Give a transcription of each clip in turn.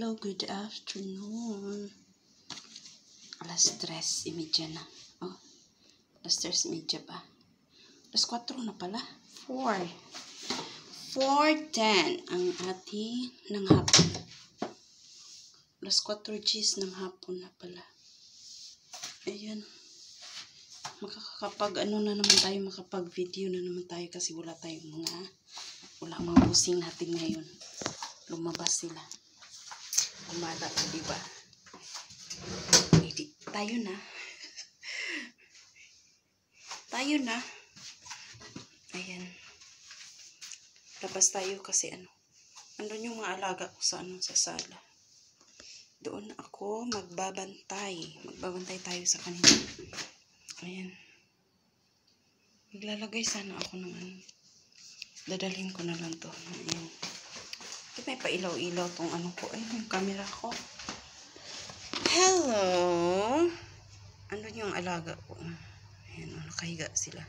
Hello, good afternoon. Alas 3:30 na. Oh, alas 3:30 pa. Alas 4 na pala. 4:10 ang ating ng hapon. Alas 4 Gs ng hapon na pala. Ayan. Makakapag na naman tayo, makapag-video na naman tayo kasi wala mga busing natin ngayon. Lumabas sila. Umala ko, diba? Tayo na. Tayo na. Ayan. Labas tayo kasi andun yung mga alaga ko sa sala. Doon ako magbabantay. Magbabantay tayo sa kanila. Ayan. Maglalagay sana ako ng dadalhin ko na lang to. Ayan. May pailaw-ilaw tong ko. Ay, yung camera ko. Hello! Andun yung alaga ko. Ayan, nakahiga sila.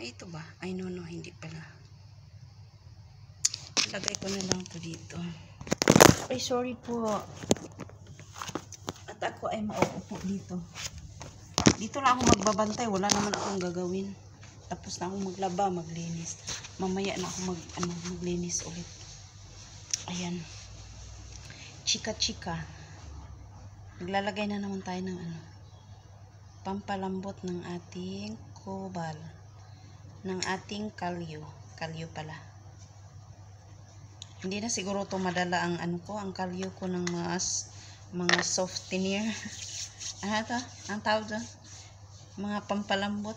Ay, ito ba? Ay, no, hindi pala. Lagay ko na lang to dito. Ay, sorry po. At ako ay mauupo dito. Dito lang ako magbabantay. Wala naman akong gagawin. Tapos na akong maglaba, maglinis. Mamaya na ako maglinis ulit. Ayan. Chika-chika. Naglalagay na naman tayo ng pampalambot ng ating kubal. Ng ating kalyo. Kalyo pala. Hindi na siguro to madala ang ang kalyo ko ng mga softener. Ang tawag doon? Mga pampalambot.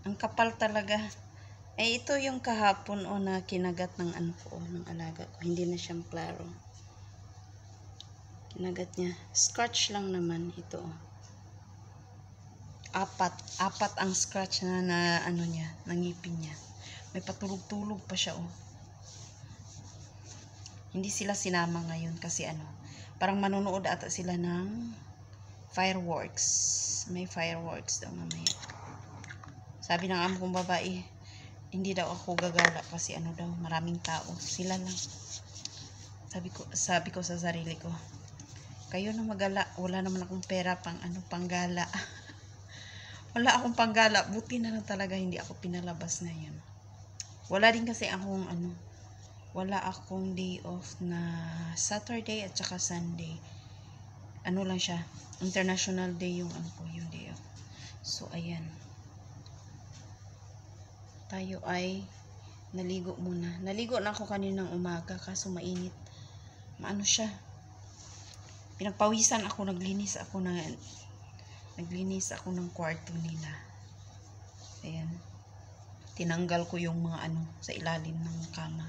Ang kapal talaga. Eh, ito yung kahapon na kinagat ng ng alaga ko. Hindi na siyang klaro. Kinagat niya. Scratch lang naman ito. Apat ang scratch na niya, nangipin niya. May patulog-tulog pa siya Hindi sila sinama ngayon kasi parang manonood ata sila ng fireworks. May fireworks daw mamaya. Sabi ng amo kong babae, hindi daw ako gagala kasi daw, maraming tao. Sila lang. Sabi ko sa sarili ko, kayo na magala, wala naman akong pera panggala. Wala akong panggala, buti na lang talaga hindi ako pinalabas ngayon. Wala din kasi akong wala akong day off na Saturday at saka Sunday. Lang siya, International Day yung yung day off. So ayan. Tayo ay naligo muna. Naligo na ako kaninang umaga kaso mainit. Siya. Pinagpawisan ako, naglinis ako ng kwarto nila. Ayan. Tinanggal ko yung mga sa ilalim ng kama.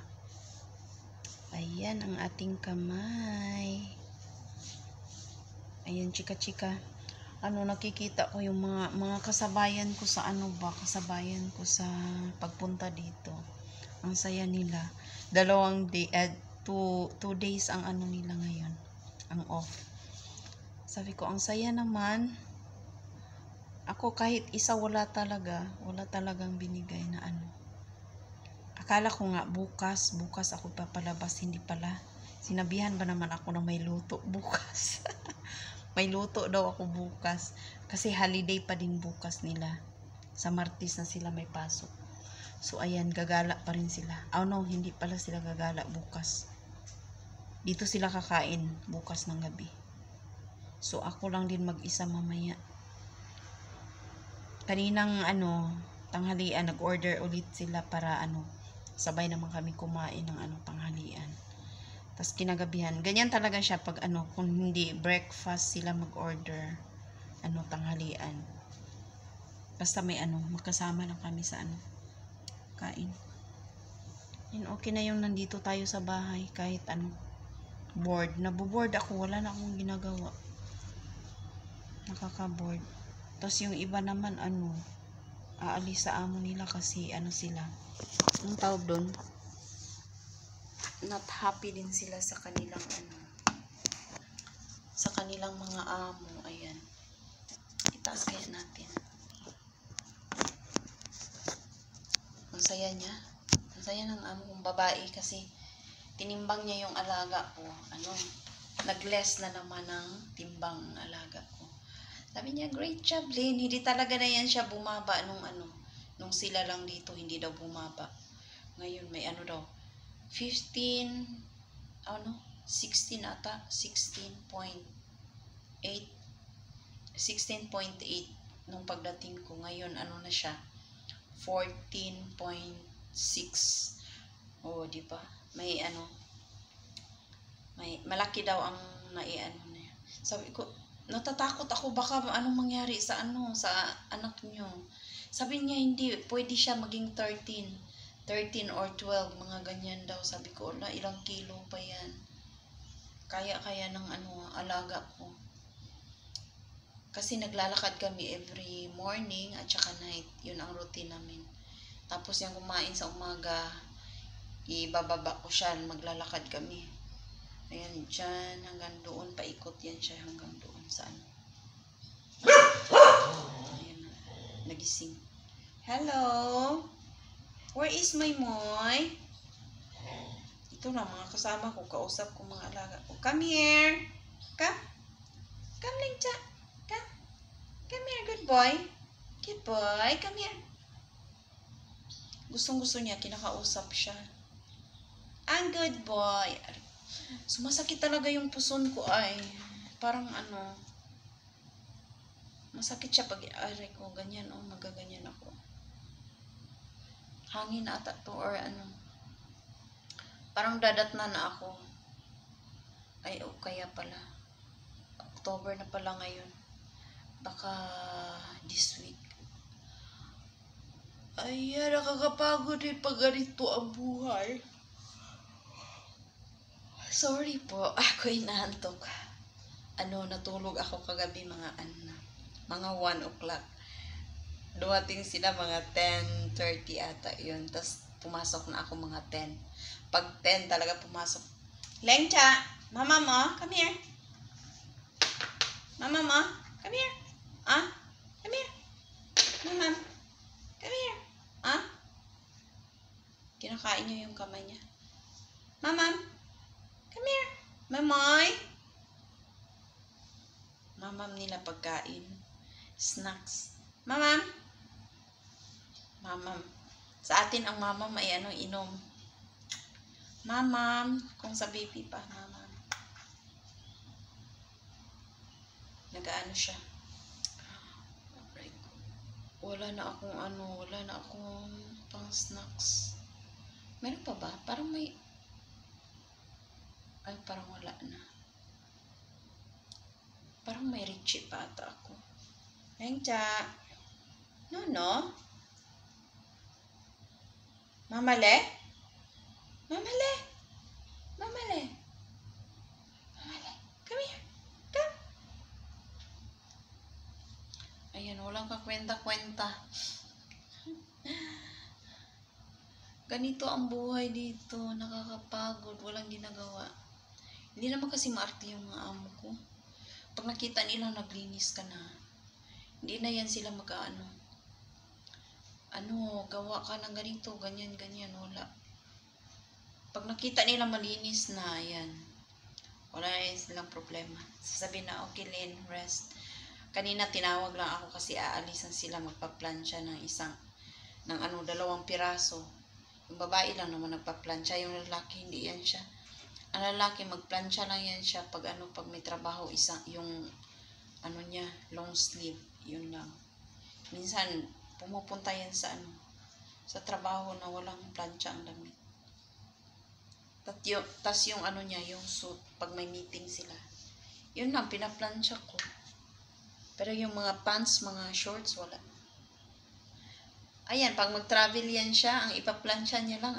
Ayan ang ating kamay. Ayan, chika-chika. Nakikita ko yung mga kasabayan ko sa kasabayan ko sa pagpunta dito. Ang saya nila. 2 days ang nila ngayon. Ang off. Sabi ko, ang saya naman. Ako kahit isa wala talagang binigay na Akala ko nga bukas ako papalabas, hindi pala. Sinabihan ba naman ako na may luto bukas? May luto daw ako bukas. Kasi holiday pa din bukas nila. Sa Martes na sila may pasok. So, ayan, gagala pa rin sila. No, hindi pala sila gagala bukas. Dito sila kakain bukas ng gabi. So, ako lang din mag-isa mamaya. Kaninang, tanghalian, nag-order ulit sila para, sabay naman kami kumain ng, tanghalian. Tapos kinagabihan. Ganyan talaga siya pag kung hindi breakfast sila mag-order, tanghalian. Basta may magkasama lang kami sa kain. Yun, okay na yung nandito tayo sa bahay kahit bored. Naboboard ako, wala na akong ginagawa. Nakaka-board. Tapos yung iba naman aalis sa amo nila kasi sila. Anong tawag doon? Not happy din sila sa kanilang sa kanilang mga amo. Ayan. Itaas kaya natin. Ang saya niya. Ang saya ng amo kong babae kasi tinimbang niya yung alaga ko. Nag-less na naman ng timbang ng alaga ko. Sabi niya, great job, Lynn. Hindi talaga na yan siya bumaba nung sila lang dito, hindi daw bumaba. Ngayon, may daw, 16 ata, 16.8 nung pagdating ko. Ngayon, na siya, 14.6. Oh, di ba? May malaki daw ang niya. Sabi ko, natatakot ako baka anong mangyari sa anak niyo. Sabi niya hindi, pwede siya maging 13 or 12, mga ganyan daw. Sabi ko, ilang kilo pa yan. Kaya ng alaga ko. Kasi naglalakad kami every morning at saka night. Yun ang routine namin. Tapos yung kumain sa umaga, ibababa ko siya, maglalakad kami. Ayan, dyan, hanggang doon, paikot yan siya hanggang doon sa Ayan, nagising. Hello? Where is my moy? Ito na, mga kasama ko, kausap ko mga alaga ko. Come here. Come. Come, Lingcha. Come. Come here, good boy. Good boy, come here. Gustong-gusto niya, kinakausap siya. Ang good boy. Sumasakit talaga yung puson ko ay. Parang masakit siya pag aray ko. Ganyan, magaganyan ako. Hangin ata to or Parang dadatnan na ako. Ay, kaya pala. October na pala ngayon. Baka this week. Ay, nakakapagod pag ganito ang buhay. Sorry po, ako'y naantok. Natulog ako kagabi mga 1 o'clock. Dumating sila mga 10:30 ata yun. Tapos pumasok na ako mga 10. Pag 10 talaga pumasok. Lengcha, mama mo, come here. Mama mo, come here. Come here. Mama, come here. Kinakain niya yung kamay niya. Mama, come here. Mamoy. Mamam nila pagkain. Snacks. Mamam. Mamam. Sa atin ang mamam ay inom. Mamam. Kung sa baby pa, mamam. Nag-ano siya. Wala na akong pang snacks. Meron pa ba? Parang may parang wala na. Parang may Richie pa ata ako. Lengcha. No? Mamale? Mamale? Come here. Come. Ayan, walang kakwenta-kwenta. Ganito ang buhay dito. Nakakapagod. Walang ginagawa. Hindi naman kasi maarte yung mga amo ko. Pag nakita nila naglinis ka na, hindi na yan sila gawa ka ng ganito, ganyan, wala. Pag nakita nila malinis na, yan. Wala na yan silang problema. Sasabihin na, okay, Lynn, rest. Kanina tinawag lang ako kasi aalisan sila magpa-plancha ng 2 piraso. Yung babae lang naman nagpa-plancha, yung lalaki hindi yan siya. Ang lalaki magplancha lang yan siya pag may trabaho yung niya, long sleeve, yun lang. Minsan pumupunta yan sa trabaho na walang plancha ang damit. Tas yung niya, yung suit pag may meeting sila. Yun lang pinaplancha ko. Pero yung mga pants, mga shorts wala. Ayan, pag mag-travel yan siya, ang ipaplansya niya lang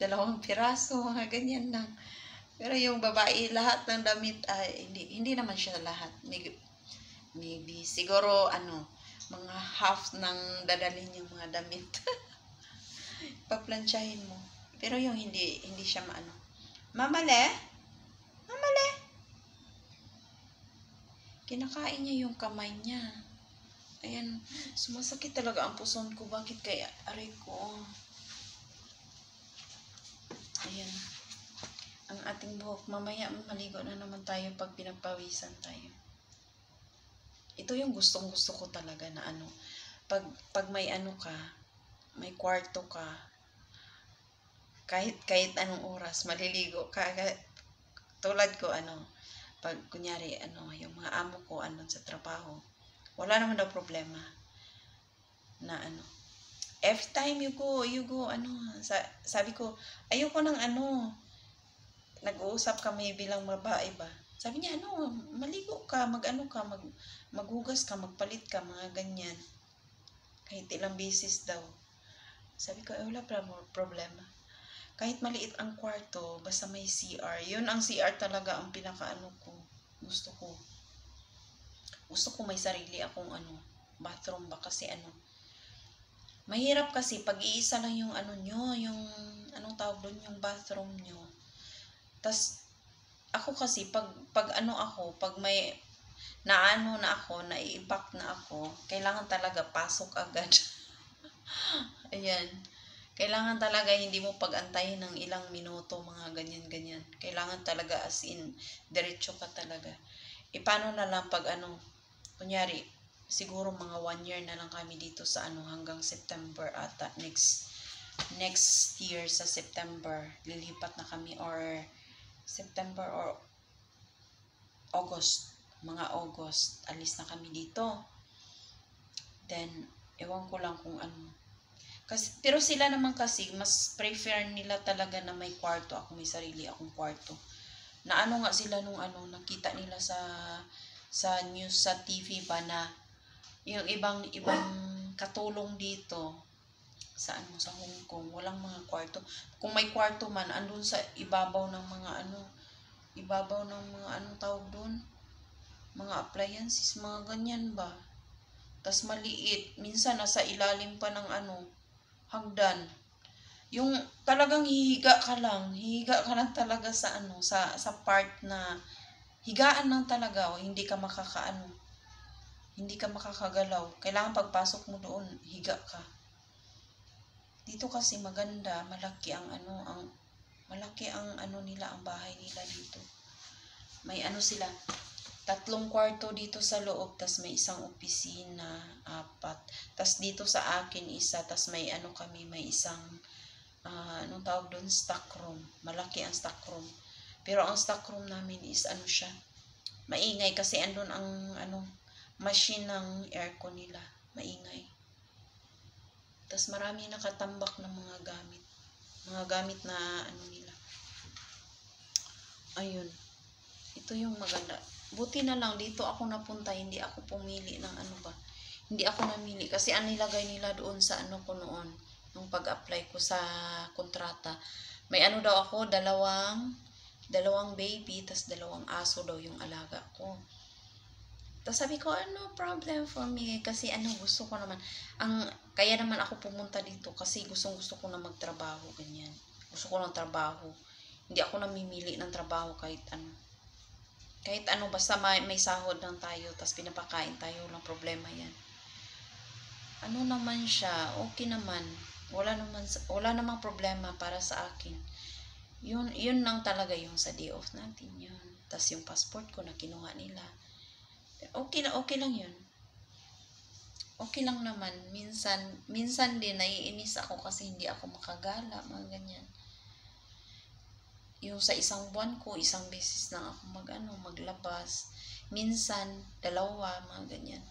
2 piraso, mga ganyan lang. Pero yung babae, lahat ng damit, hindi naman siya lahat. Maybe siguro, mga half ng dadalhin yung mga damit. Paplansyahin mo. Pero yung hindi siya Mamale? Kinakain niya yung kamay niya. Ayan, sumasakit talaga ang puson ko. Bakit kaya? Aray ko. Ayan. ating buhok. Mamaya maligo na naman tayo pag pinagpawisan tayo. Ito yung gustong-gusto ko talaga na ano. Pag may ano ka, may kwarto ka, kahit anong oras, maliligo ka. Tulad ko, pag kunyari, yung mga amo ko, sa trabaho, wala naman daw problema na every time you go, sabi ko, ayoko ng nag-uusap kami bilang babae ba. Sabi niya, maligo ka, maghugas ka, magpalit ka, mga ganyan. Kahit ilang beses daw. Sabi ko, wala problema. Kahit maliit ang kwarto, basta may CR. Yun ang CR talaga ang ko. Gusto ko. Gusto ko may sarili akong bathroom ba kasi mahirap kasi pag iisa lang yung nyo, yung anong tawag doon, yung bathroom nyo. Tas ako kasi pag may na ako, nai-impact na ako, kailangan talaga pasok agad. Ayan. Kailangan talaga hindi mo pag-antayin ng ilang minuto, mga ganyan-ganyan. Kailangan talaga as in, diretso ka talaga. Paano na lang pag kunyari, siguro mga 1 year na lang kami dito sa hanggang September ata, next year sa September, lilipat na kami or September or August, mga August, alis na kami dito. Then, ewan ko lang kung Kasi, pero sila naman kasi, mas prefer nila talaga na may kwarto. Ako may sarili akong kwarto. Na nga sila nung nakita nila sa news, sa TV ba na yung ibang katulong dito sa sa Hong Kong, walang mga kwarto. Kung may kwarto man, andun sa ibabaw ng mga tawag doon, mga appliances, mga ganyan ba. Tas maliit, minsan nasa ilalim pa ng hagdan. Yung talagang hihiga ka lang talaga sa sa part na higaan lang talaga, o hindi ka hindi ka makakagalaw. Kailangan pagpasok mo doon, higa ka. Dito kasi maganda, malaki ang nila, ang bahay nila dito. May sila, 3 kwarto dito sa loob, tas may isang opisina, 4. Tas dito sa akin isa, tas may kami, may isang anong tawag doon, stock room. Malaki ang stock room. Pero ang stock room namin is siya, maingay kasi andun ang machine ng aircon nila, maingay. Tas marami nakatambak ng mga gamit na nila. Ayun, ito yung maganda. Buti na lang dito ako napunta, hindi ako pumili ng hindi ako namili kasi nilagay nila doon sa ko noon, nung pag-apply ko sa kontrata. May daw ako, dalawang baby, tas 2 aso daw yung alaga ko. Tas sabi ko, no problem for me kasi gusto ko naman, kaya naman ako pumunta dito kasi gusto ko na magtrabaho, ganyan. Gusto ko ng trabaho. Hindi ako namimili ng trabaho kahit basta may sahod lang tayo, tas pinapakain tayo, walang problema yan. Naman siya, okay naman. Wala namang problema para sa akin. Yun lang talaga yung sa day off natin yun. Tas yung passport ko na kinuha nila. Okay lang yun. Okay lang naman. Minsan din naiinis ako kasi hindi ako makagala, mga ganyan. Yung sa isang buwan ko, isang beses lang ako maglabas. Minsan, 2, mga ganyan.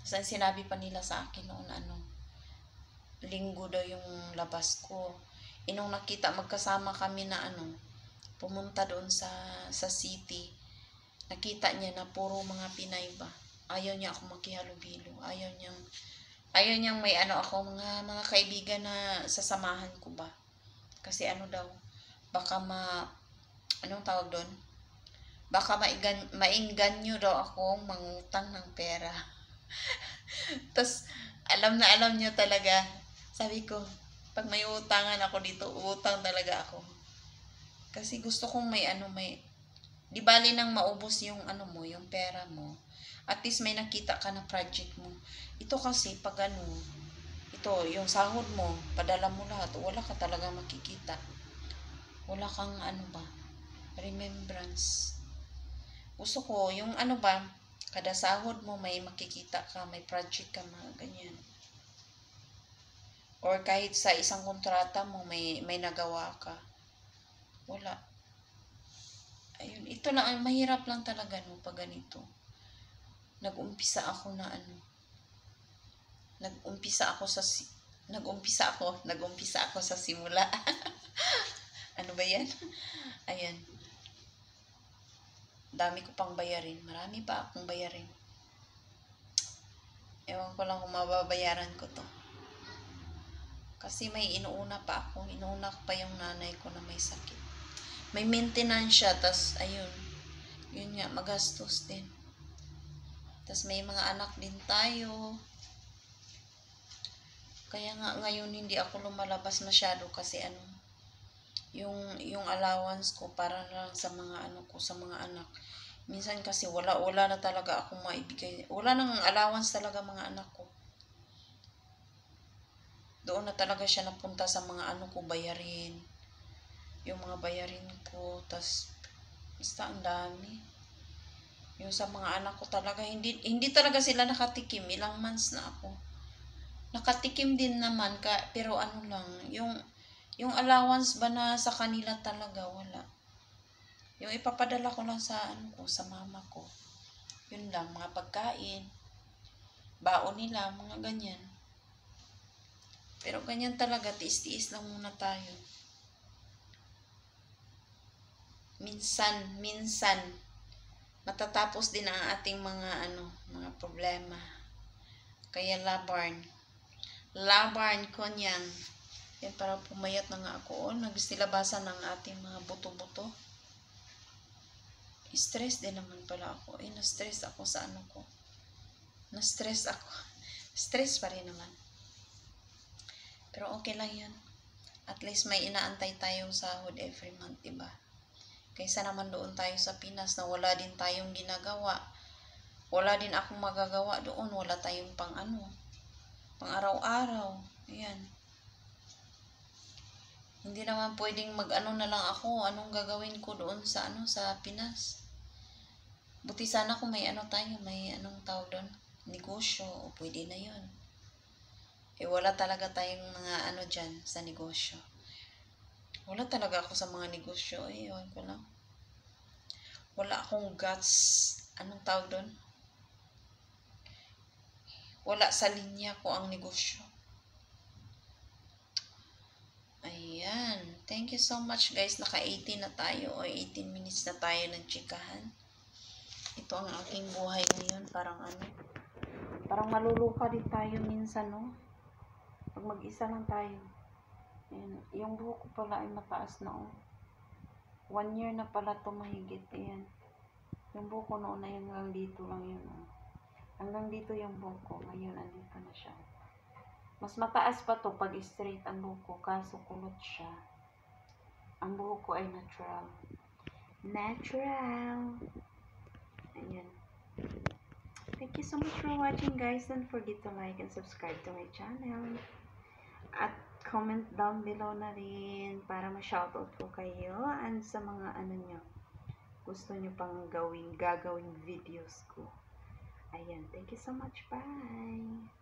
Tapos sinabi pa nila sa akin noon, linggo daw yung labas ko. Nung nakita, magkasama kami na pumunta doon sa city. Nakita niya na puro mga Pinay ba. Ayaw niya ako makihalubilo. Ayaw niyang may ako, mga kaibigan na sasamahan ko ba. Kasi daw, baka anong tawag doon? Baka mainganyo daw akong mangutang ng pera. Tapos, alam niya talaga. Sabi ko, pag may utangan ako dito, utang talaga ako. Kasi gusto kong di bali nang maubos yung yung pera mo. At least may nakita ka na project mo. Ito kasi, pag ito, yung sahod mo, padala mo lahat, wala ka talaga makikita. Wala kang ano ba, remembrance. Gusto ko, yung ano ba, kada sahod mo may makikita ka, may project ka, mga ganyan. Or kahit sa isang kontrata mo, may nagawa ka. Wala. Ayun, ito lang, mahirap lang talaga no, pag ganito. Nag-umpisa ako na ano, nag-umpisa ako sa simula. Ano ba yan? Ayan. Dami ko pang bayarin. Marami pa akong bayarin. Ewan ko lang kung mababayaran ko to. Kasi may inuuna pa ako. Inuuna ko pa yung nanay ko na may sakit. May maintenance siya. Tas, ayun. Yun nga, magastos din. Tas may mga anak din tayo. Kaya nga ngayon hindi ako lumalabas masyado kasi ano, yung allowance ko para lang sa mga ano ko, sa mga anak. Minsan kasi wala na talaga akong maibigay. Wala nang allowance talaga mga anak ko. Doon na talaga siya napunta sa mga ano ko, bayarin. Yung mga bayarin ko, tas basta ang dami. Yung sa mga anak ko talaga, hindi talaga sila nakatikim. Ilang months na ako. Nakatikim din naman, pero ano lang, yung allowance ba na sa kanila talaga, wala. Yung ipapadala ko lang sa ano ko, sa mama ko. Yun lang, mga pagkain, baon nila, mga ganyan. Pero ganyan talaga, tiis-tiis lang muna tayo. Minsan, matatapos din ang ating mga ano, mga problema. Kaya labarn ko niyan. Yan, para pumayat na nga ako. Nagsilabasan ng ating mga buto-buto. Stress din naman pala ako. Na-stress ako sa ano ko. Na-stress ako. Stress pa rin naman. Pero okay lang yan. At least may inaantay tayong sahod every month, diba? Kaysa naman doon tayo sa Pinas na wala din tayong ginagawa. Wala din akong magagawa doon. Wala tayong pang ano, pang araw-araw. Ayan. Hindi naman pwedeng mag-ano na lang ako. Anong gagawin ko doon sa ano, sa Pinas? Buti sana kung may ano tayo, may anong tawag doon, negosyo. O pwede na yun. Wala talaga tayong mga ano dyan sa negosyo. Wala talaga ako sa mga negosyo. Ewan ko lang. Wala akong guts. Anong tawag doon? Wala sa linya ko ang negosyo. Ayan. Thank you so much guys. Naka 18 na tayo o 18 minutes na tayo ng chikahan. Ito ang aking buhay ngayon. Parang ano. Parang maluluka din tayo minsan, no? Pag mag-isa lang tayo. Ayan. Yung buhok ko pala ay mataas na, oh. 1 year na pala ito mahigit. Ayan. Yung buhok ko noon ay hanggang dito lang yun, oh. Hanggang dito yung buhok ko. Ngayon, andito na siya. Mas mataas pa to pag straight ang buhok ko, kaso kulot siya. Ang buhok ko ay natural. Natural! Ayan. Thank you so much for watching, guys. Don't forget to like and subscribe to my channel. At comment down below na rin para ma-shoutout ko kayo and sa mga ano nyo gusto nyo pang gagawing videos ko. Ayan. Thank you so much. Bye!